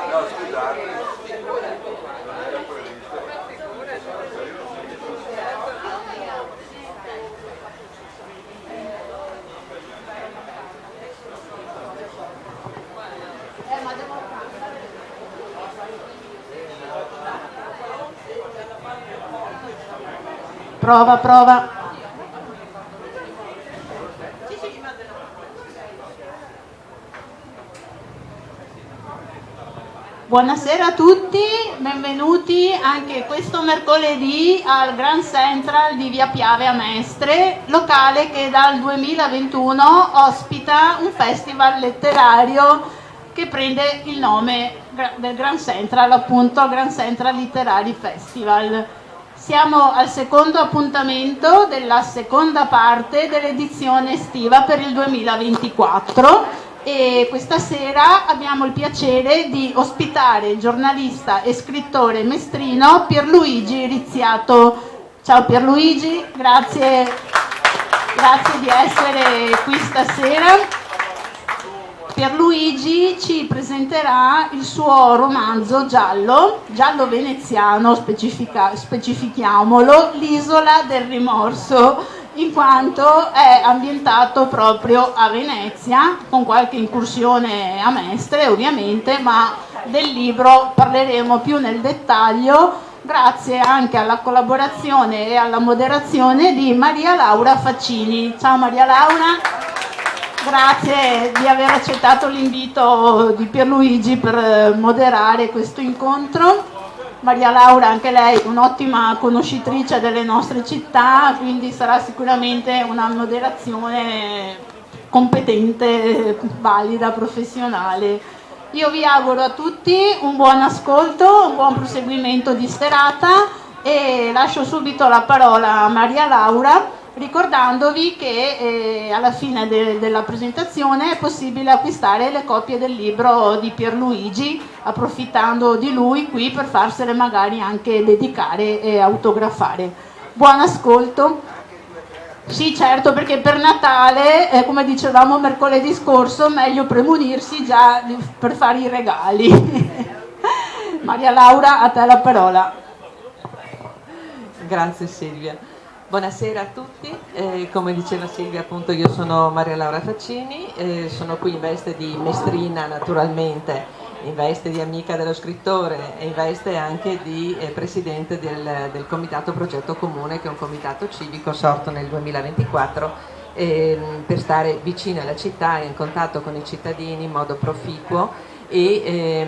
No, scusate, non era previsto. Prova, prova. Buonasera a tutti, benvenuti anche questo mercoledì al Grand Central di Via Piave a Mestre, locale che dal 2021 ospita un festival letterario che prende il nome del Grand Central, appunto Grand Central Literary Festival. Siamo al secondo appuntamento della seconda parte dell'edizione estiva per il 2024 e questa sera abbiamo il piacere di ospitare il giornalista e scrittore mestrino Pierluigi Rizziato. Ciao Pierluigi, grazie di essere qui stasera. Pierluigi ci presenterà il suo romanzo giallo veneziano, specifichiamolo, L'isola del rimorso, in quanto è ambientato proprio a Venezia, con qualche incursione a Mestre ovviamente, ma del libro parleremo più nel dettaglio, grazie anche alla collaborazione e alla moderazione di Maria Laura Faccini. Ciao Maria Laura. Grazie di aver accettato l'invito di Pierluigi per moderare questo incontro. Maria Laura, anche lei un'ottima conoscitrice delle nostre città, quindi sarà sicuramente una moderazione competente, valida, professionale. Io vi auguro a tutti un buon ascolto, un buon proseguimento di serata e lascio subito la parola a Maria Laura, ricordandovi che alla fine della presentazione è possibile acquistare le copie del libro di Pierluigi, approfittando di lui qui per farsele magari anche dedicare e autografare. Buon ascolto. Sì, certo, perché per Natale, come dicevamo mercoledì scorso, meglio premunirsi già per fare i regali. Maria Laura, a te la parola. Grazie Silvia. Buonasera a tutti, come diceva Silvia appunto io sono Maria Laura Faccini, sono qui in veste di mestrina naturalmente, in veste di amica dello scrittore e in veste anche di presidente del Comitato Progetto Comune, che è un comitato civico sorto nel 2024 per stare vicino alla città e in contatto con i cittadini in modo proficuo e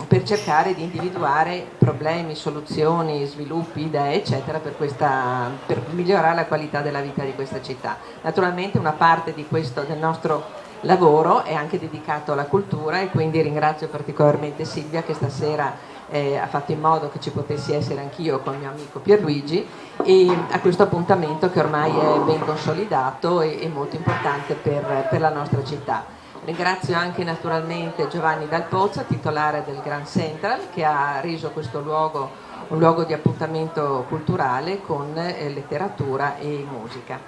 per cercare di individuare problemi, soluzioni, sviluppi, idee eccetera per migliorare la qualità della vita di questa città. Naturalmente una parte del nostro lavoro è anche dedicato alla cultura e quindi ringrazio particolarmente Silvia che stasera ha fatto in modo che ci potessi essere anch'io con il mio amico Pierluigi e a questo appuntamento che ormai è ben consolidato e molto importante per la nostra città. Ringrazio anche naturalmente Giovanni Dal Pozzo, titolare del Grand Central, che ha reso questo luogo un luogo di appuntamento culturale con letteratura e musica.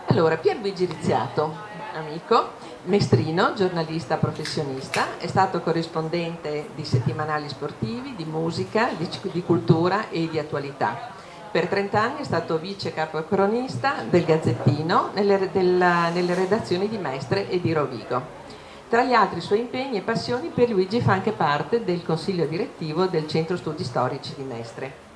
Allora, Pierluigi Rizziato, amico, mestrino, giornalista professionista, è stato corrispondente di settimanali sportivi, di musica, di cultura e di attualità. Per 30 anni è stato vice capocronista del Gazzettino nelle redazioni di Mestre e di Rovigo. Tra gli altri suoi impegni e passioni, Pierluigi fa anche parte del consiglio direttivo del Centro Studi Storici di Mestre.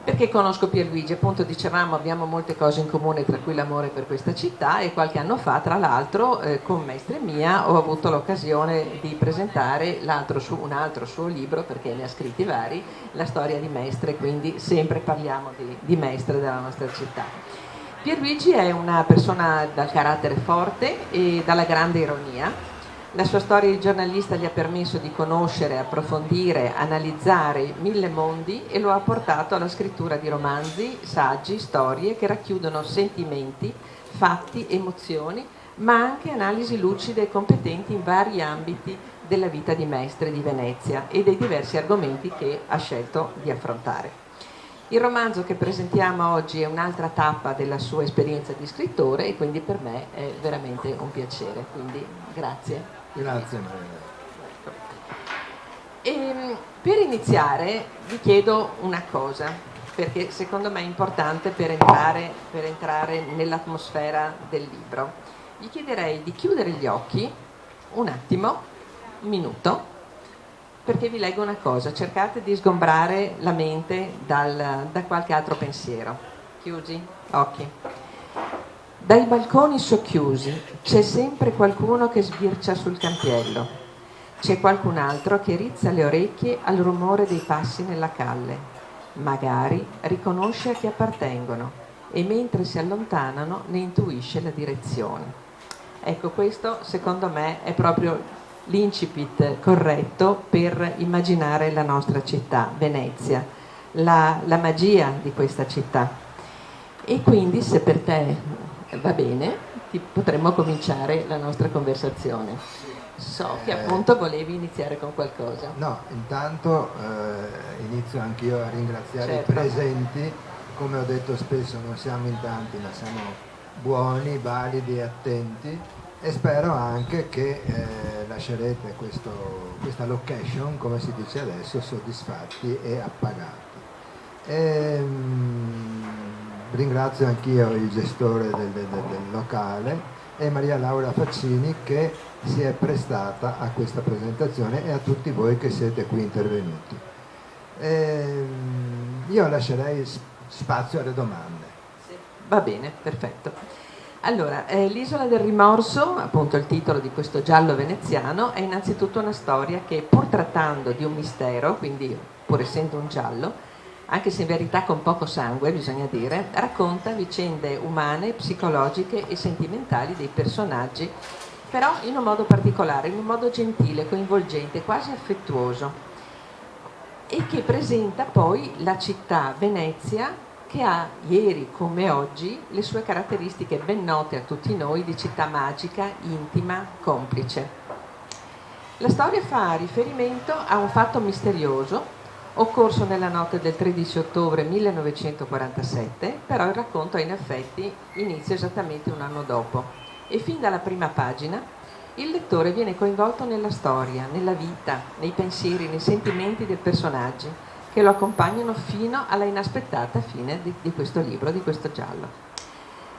Perché conosco Pierluigi? Appunto dicevamo abbiamo molte cose in comune, tra cui l'amore per questa città, e qualche anno fa tra l'altro con Mestre Mia ho avuto l'occasione di presentare un altro suo libro, perché ne ha scritti vari, La storia di Mestre, quindi sempre parliamo di Mestre, della nostra città. Pierluigi è una persona dal carattere forte e dalla grande ironia. La sua storia di giornalista gli ha permesso di conoscere, approfondire, analizzare 1000 mondi e lo ha portato alla scrittura di romanzi, saggi, storie che racchiudono sentimenti, fatti, emozioni, ma anche analisi lucide e competenti in vari ambiti della vita di Mestre di Venezia e dei diversi argomenti che ha scelto di affrontare. Il romanzo che presentiamo oggi è un'altra tappa della sua esperienza di scrittore e quindi per me è veramente un piacere, quindi grazie. Grazie Maria. Per iniziare vi chiedo una cosa, perché secondo me è importante per entrare nell'atmosfera del libro. Vi chiederei di chiudere gli occhi un attimo, un minuto, perché vi leggo una cosa, cercate di sgombrare la mente da qualche altro pensiero. Chiusi, occhi. Dai balconi socchiusi c'è sempre qualcuno che sbircia sul campiello, c'è qualcun altro che rizza le orecchie al rumore dei passi nella calle, magari riconosce a chi appartengono e mentre si allontanano ne intuisce la direzione. Ecco, questo secondo me è proprio l'incipit corretto per immaginare la nostra città, Venezia, la magia di questa città. E quindi, se per te va bene, potremmo cominciare la nostra conversazione. So che appunto volevi iniziare con qualcosa. No, intanto inizio anch'io a ringraziare Certo. i presenti. Come ho detto spesso, non siamo in tanti, ma siamo buoni, validi e attenti. E spero anche che lascerete questa location, come si dice adesso, soddisfatti e appagati. Ringrazio anch'io il gestore del locale e Maria Laura Faccini che si è prestata a questa presentazione e a tutti voi che siete qui intervenuti. Io lascerei spazio alle domande. Sì. Va bene, perfetto. Allora, l'Isola del Rimorso, appunto il titolo di questo giallo veneziano, è innanzitutto una storia che, pur trattando di un mistero, quindi pur essendo un giallo, anche se in verità con poco sangue, bisogna dire, racconta vicende umane, psicologiche e sentimentali dei personaggi, però in un modo particolare, in un modo gentile, coinvolgente, quasi affettuoso, e che presenta poi la città Venezia, che ha ieri come oggi le sue caratteristiche ben note a tutti noi di città magica, intima, complice. La storia fa riferimento a un fatto misterioso occorso nella notte del 13 ottobre 1947, però il racconto ha in effetti inizio esattamente un anno dopo e fin dalla prima pagina il lettore viene coinvolto nella storia, nella vita, nei pensieri, nei sentimenti dei personaggi che lo accompagnano fino alla inaspettata fine di questo libro, di questo giallo.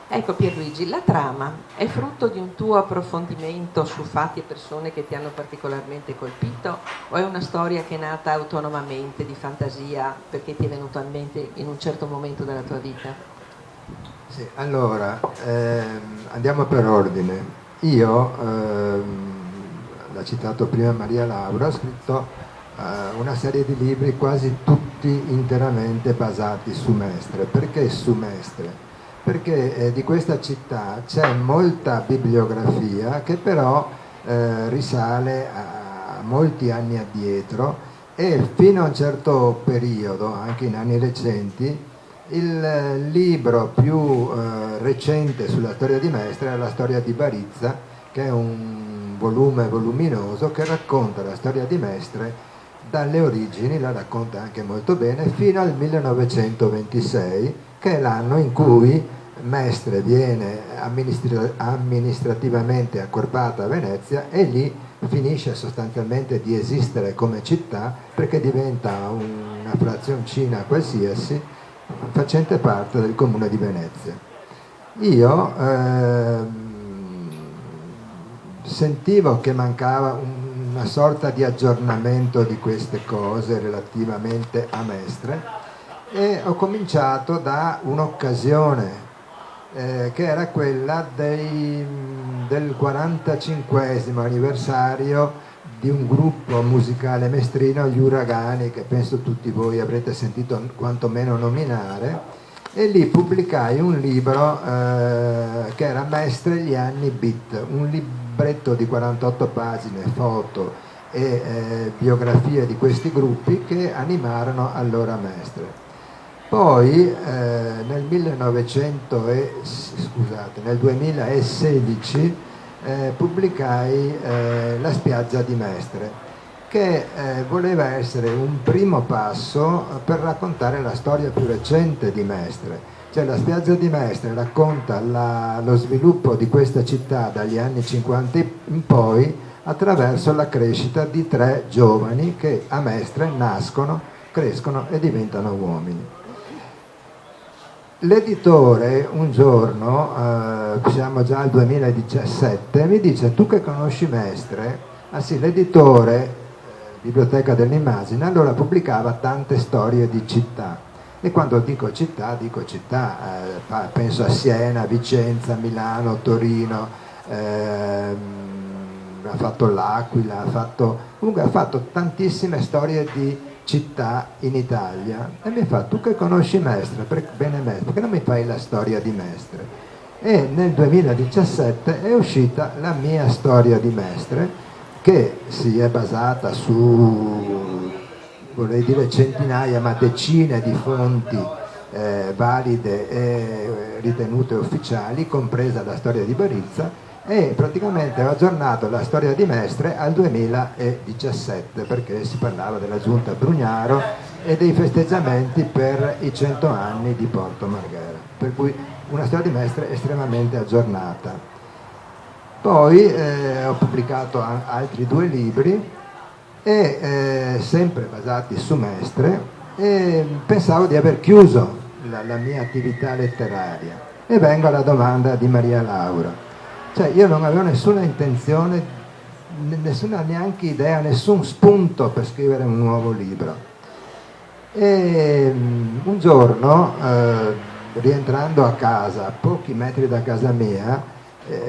Ecco Pierluigi, la trama è frutto di un tuo approfondimento su fatti e persone che ti hanno particolarmente colpito o è una storia che è nata autonomamente, di fantasia, perché ti è venuta in mente in un certo momento della tua vita? Sì, allora, andiamo per ordine. Io, l'ha citato prima Maria Laura, ho scritto una serie di libri quasi tutti interamente basati su Mestre. Perché su Mestre? Perché di questa città c'è molta bibliografia che però risale a molti anni addietro e fino a un certo periodo, anche in anni recenti, il libro più recente sulla storia di Mestre è la storia di Barizza, che è un volume voluminoso che racconta la storia di Mestre dalle origini, la racconta anche molto bene, fino al 1926, che è l'anno in cui Mestre viene amministrativamente accorpata a Venezia e lì finisce sostanzialmente di esistere come città perché diventa una frazioncina qualsiasi facente parte del comune di Venezia. Io sentivo che mancava una sorta di aggiornamento di queste cose relativamente a Mestre e ho cominciato da un'occasione che era quella del 45esimo anniversario di un gruppo musicale mestrino, gli Uragani, che penso tutti voi avrete sentito quantomeno nominare, e lì pubblicai un libro che era Mestre gli anni beat, un libretto di 48 pagine, foto e biografie di questi gruppi che animarono allora Mestre. Poi nel 2016 pubblicai La spiaggia di Mestre che voleva essere un primo passo per raccontare la storia più recente di Mestre. Cioè la spiaggia di Mestre racconta lo sviluppo di questa città dagli anni 50 in poi attraverso la crescita di 3 giovani che a Mestre nascono, crescono e diventano uomini. L'editore un giorno, siamo già al 2017, mi dice: tu che conosci Mestre? Ah sì, l'editore, Biblioteca dell'Immagine, allora pubblicava tante storie di città. E quando dico città, penso a Siena, Vicenza, Milano, Torino, ha fatto l'Aquila, comunque ha fatto tantissime storie di città in Italia. E mi fa: tu che conosci Mestre, bene Mestre, perché non mi fai la storia di Mestre? E nel 2017 è uscita la mia storia di Mestre, che si è basata su, vorrei dire centinaia, ma decine di fonti valide e ritenute ufficiali, compresa la storia di Barizza, e praticamente ho aggiornato la storia di Mestre al 2017, perché si parlava della giunta Brugnaro e dei festeggiamenti per i 100 anni di Porto Marghera, per cui una storia di Mestre estremamente aggiornata. Poi ho pubblicato altri 2 libri, e sempre basati su Mestre, e pensavo di aver chiuso la mia attività letteraria. E vengo alla domanda di Maria Laura. Cioè io non avevo nessuna intenzione, nessuna neanche idea, nessun spunto per scrivere un nuovo libro. E un giorno, rientrando a casa, a pochi metri da casa mia,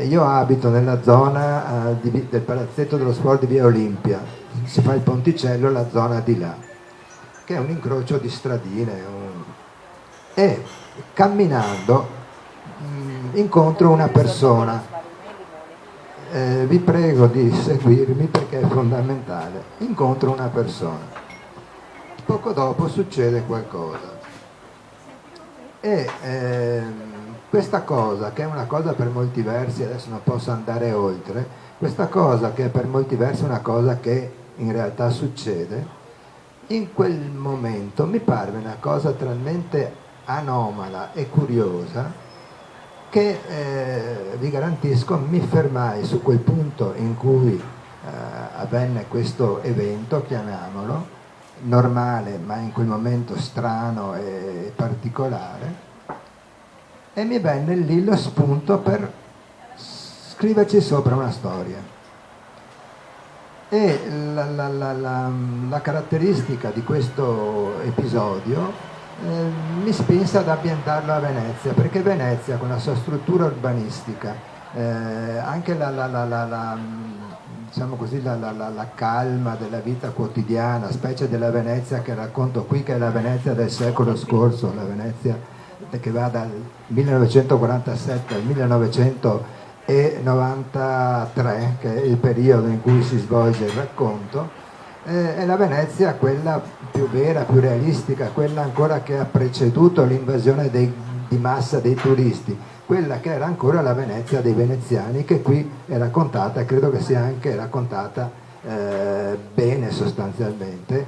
io abito nella zona del palazzetto dello sport di Via Olimpia, si fa il ponticello, la zona di là, che è un incrocio di stradine, e camminando incontro una persona. Vi prego di seguirmi perché è fondamentale. Incontro una persona, poco dopo succede qualcosa, e questa cosa, che è una cosa per molti versi, adesso non posso andare oltre, questa cosa che è per molti versi una cosa che in realtà succede, in quel momento mi parve una cosa talmente anomala e curiosa che vi garantisco mi fermai su quel punto in cui avvenne questo evento, chiamiamolo, normale ma in quel momento strano e particolare, e mi venne lì lo spunto per scriverci sopra una storia. E la caratteristica di questo episodio mi spinse ad ambientarlo a Venezia, perché Venezia, con la sua struttura urbanistica, anche diciamo così, la calma della vita quotidiana, specie della Venezia che racconto qui, che è la Venezia del secolo scorso, la Venezia che va dal 1947 al 1993, che è il periodo in cui si svolge il racconto. È la Venezia quella più vera, più realistica, quella ancora che ha preceduto l'invasione di massa dei turisti, quella che era ancora la Venezia dei veneziani, che qui è raccontata, e credo che sia anche raccontata bene sostanzialmente.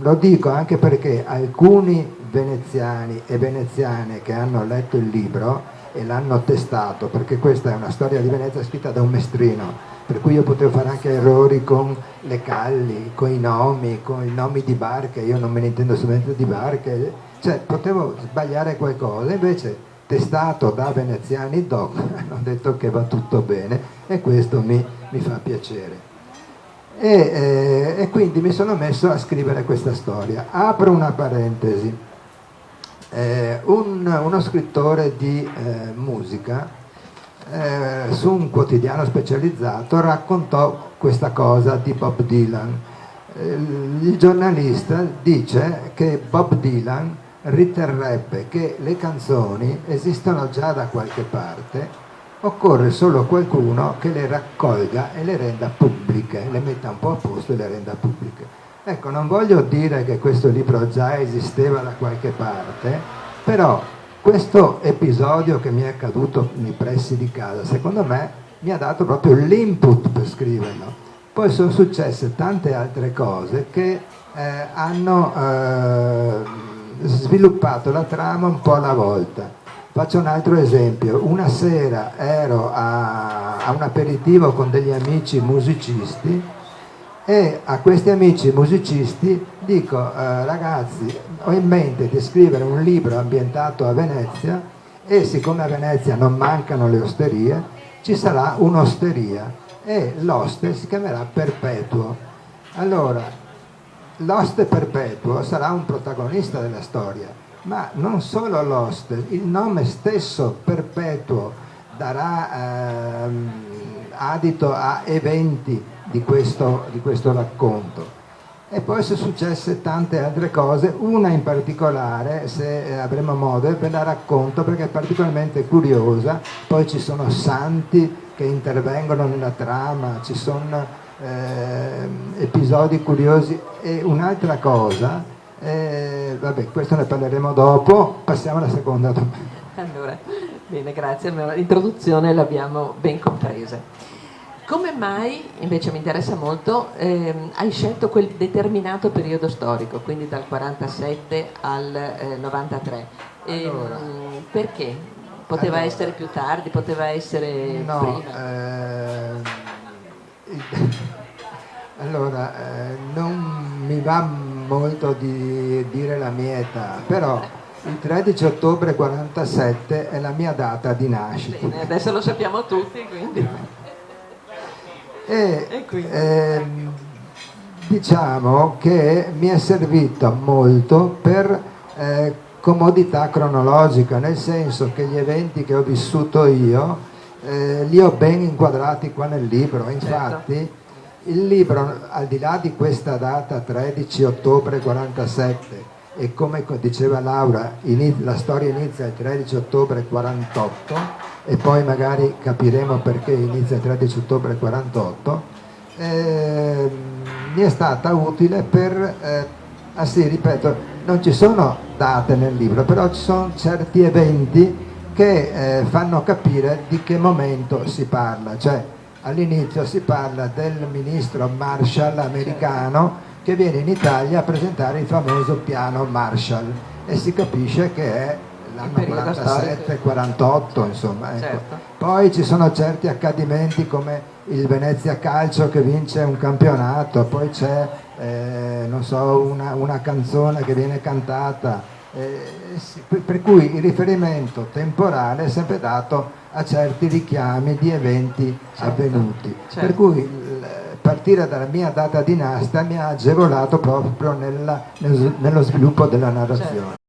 Lo dico anche perché alcuni veneziani e veneziane che hanno letto il libro e l'hanno testato, perché questa è una storia di Venezia scritta da un mestrino, per cui io potevo fare anche errori con le calli, con i nomi di barche, io non me ne intendo assolutamente di barche, cioè potevo sbagliare qualcosa, invece testato da veneziani doc hanno detto che va tutto bene, e questo mi fa piacere. E quindi mi sono messo a scrivere questa storia. Apro una parentesi. Uno scrittore di musica su un quotidiano specializzato raccontò questa cosa di Bob Dylan. Il giornalista dice che Bob Dylan riterrebbe che le canzoni esistono già da qualche parte, occorre solo qualcuno che le raccolga e le renda pubbliche, le metta un po' a posto e le renda pubbliche. Ecco, non voglio dire che questo libro già esisteva da qualche parte, però questo episodio che mi è accaduto nei pressi di casa, secondo me, mi ha dato proprio l'input per scriverlo. Poi sono successe tante altre cose che hanno sviluppato la trama un po' alla volta. Faccio un altro esempio. Una sera ero a un aperitivo con degli amici musicisti e a questi amici musicisti dico ragazzi, ho in mente di scrivere un libro ambientato a Venezia e siccome a Venezia non mancano le osterie, ci sarà un'osteria e l'oste si chiamerà Perpetuo. Allora, l'oste Perpetuo sarà un protagonista della storia, ma non solo l'oste, il nome stesso Perpetuo darà adito a eventi di questo racconto. E poi sono successe tante altre cose, una in particolare, se avremo modo, ve la racconto perché è particolarmente curiosa. Poi ci sono santi che intervengono nella trama, ci sono episodi curiosi. E un'altra cosa, vabbè, questo ne parleremo dopo, passiamo alla seconda domanda. Allora, bene, grazie, l'introduzione l'abbiamo ben compresa. Come mai, invece mi interessa molto, hai scelto quel determinato periodo storico, quindi dal 47 al 93? Allora, perché? Poteva essere più tardi, poteva essere prima? Allora, non mi va molto di dire la mia età, però il 13 ottobre 47 è la mia data di nascita. Bene, adesso lo sappiamo tutti, quindi... Diciamo che mi è servito molto per comodità cronologica, nel senso che gli eventi che ho vissuto io li ho ben inquadrati qua nel libro. Infatti il libro, al di là di questa data 13 ottobre 47 e come diceva Laura, la storia inizia il 13 ottobre 48 e poi magari capiremo perché inizia il 13 ottobre 48, mi è stata utile per, sì, ripeto, non ci sono date nel libro, però ci sono certi eventi che fanno capire di che momento si parla. Cioè, all'inizio si parla del ministro Marshall americano che viene in Italia a presentare il famoso piano Marshall e si capisce che è l'anno 47-48, insomma, ecco. Certo. Poi ci sono certi accadimenti come il Venezia Calcio che vince un campionato, poi c'è non so, una canzone che viene cantata, per cui il riferimento temporale è sempre dato a certi richiami di eventi avvenuti. Certo. Per cui partire dalla mia data di nascita mi ha agevolato proprio nello sviluppo della narrazione. Certo.